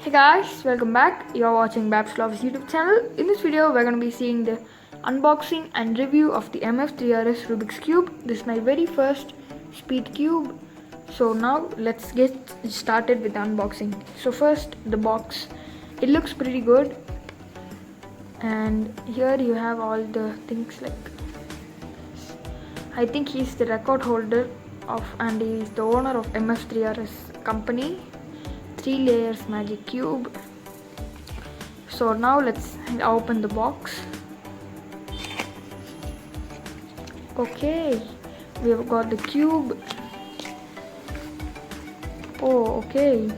Hey guys, welcome back. You're watching Babs Loves YouTube channel. In this video, we're going to be seeing the unboxing and review of the mf3rs Rubik's Cube. This is my very first speed cube. So now let's get started with the unboxing. So first, the box. It looks pretty good. And here you have all the things like, I think he's the record holder of and he's the owner of mf3rs company. 3 layers magic cube. So now let's open the box. Okay, we have got the cube. Oh, okay.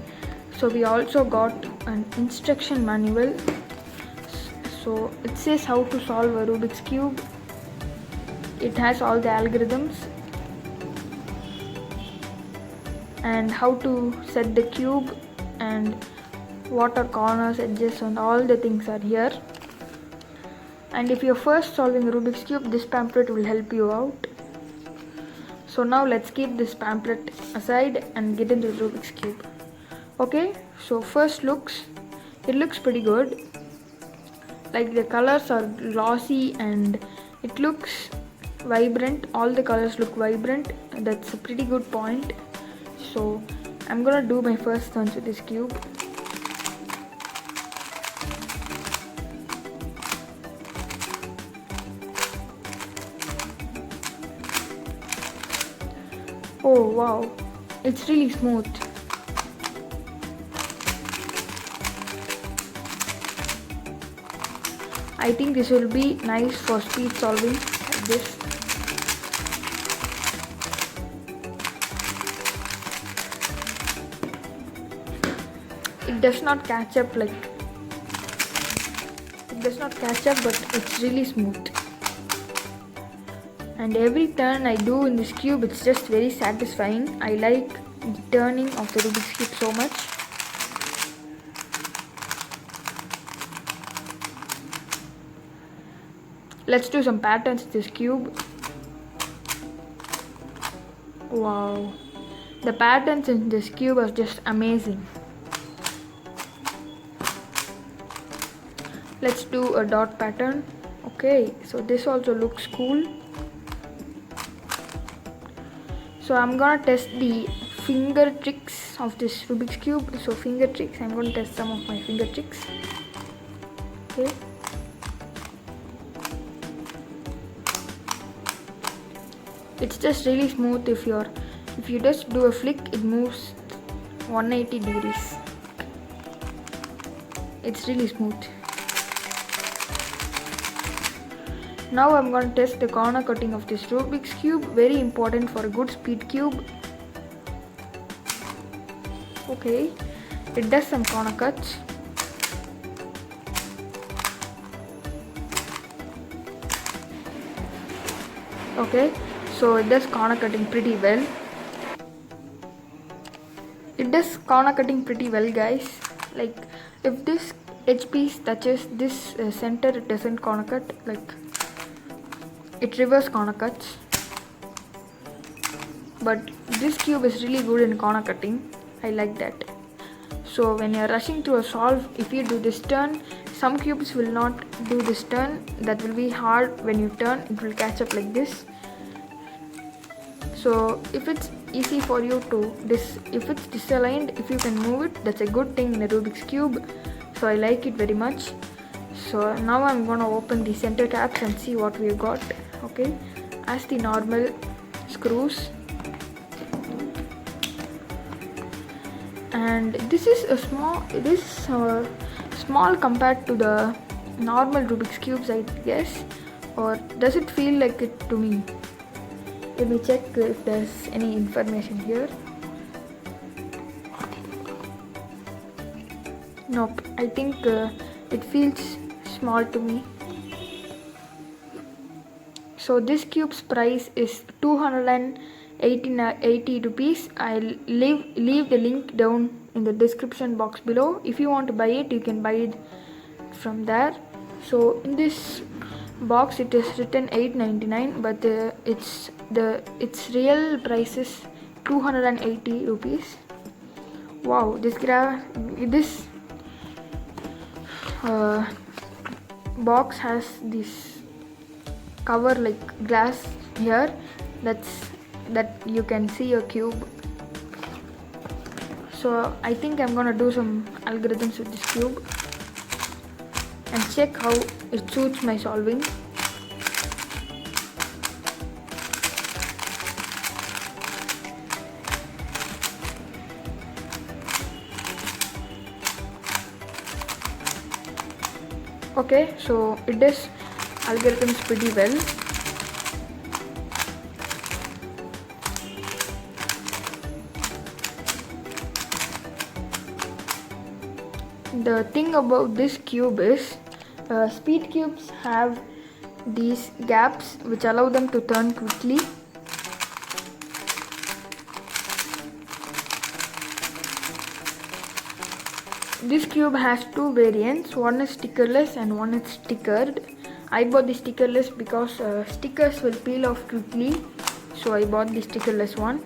So we also got an instruction manual. So it says how to solve a Rubik's cube. It has all the algorithms and how to set the cube and what are corners, edges, and all the things are here. And if you're first solving a Rubik's cube, this pamphlet will help you out. So now let's keep this pamphlet aside and get into the Rubik's cube. Okay, so first it looks pretty good. Like the colors are glossy and it looks vibrant. All the colors look vibrant. That's a pretty good point. So I'm gonna do my first turns with this cube. Oh wow, it's really smooth. I think this will be nice for speed solving like this. It does not catch up but it's really smooth. And every turn I do in this cube, it's just very satisfying. I like the turning of the Rubik's cube so much. Let's do some patterns with this cube. Wow, the patterns in this cube are just amazing. Let's do a dot pattern. Okay, so this also looks cool. So I'm gonna test the finger tricks of this Rubik's cube. So finger tricks, I'm gonna test some of my finger tricks. Okay. It's just really smooth. If you just do a flick, it moves 180 degrees. It's really smooth. Now I'm going to test the corner cutting of this Rubik's cube. Very important for a good speed cube. Okay, it does some corner cuts. Okay, so it does corner cutting pretty well. It does corner cutting pretty well, guys. Like if this edge piece touches this center, it doesn't corner cut. Like it reverse corner cuts. But this cube is really good in corner cutting. I like that. So when you're rushing through a solve, if you do this turn, some cubes will not do this turn. That will be hard. When you turn, it will catch up like this. So if it's easy for you to if it's disaligned, if you can move it, that's a good thing in a Rubik's cube. So I like it very much. So now I'm gonna open the center tabs and see what we've got. Okay, as the normal screws, and this is small compared to the normal Rubik's cubes, I guess. Or does it feel like it to me? Let me check if there's any information here. Nope, I think it feels small to me. So this cube's price is 280 rupees. I'll leave the link down in the description box below. If you want to buy it, you can buy it from there. So in this box it is written 899, but its real price is 280 rupees. Wow, this box has this cover like glass here, that you can see a cube. So I think I'm gonna do some algorithms with this cube and check how it suits my solving. Okay, so it does algorithms pretty well. The thing about this cube is speed cubes have these gaps which allow them to turn quickly. This cube has two variants, one is stickerless and one is stickered. I bought the stickerless because stickers will peel off quickly, so I bought the stickerless one.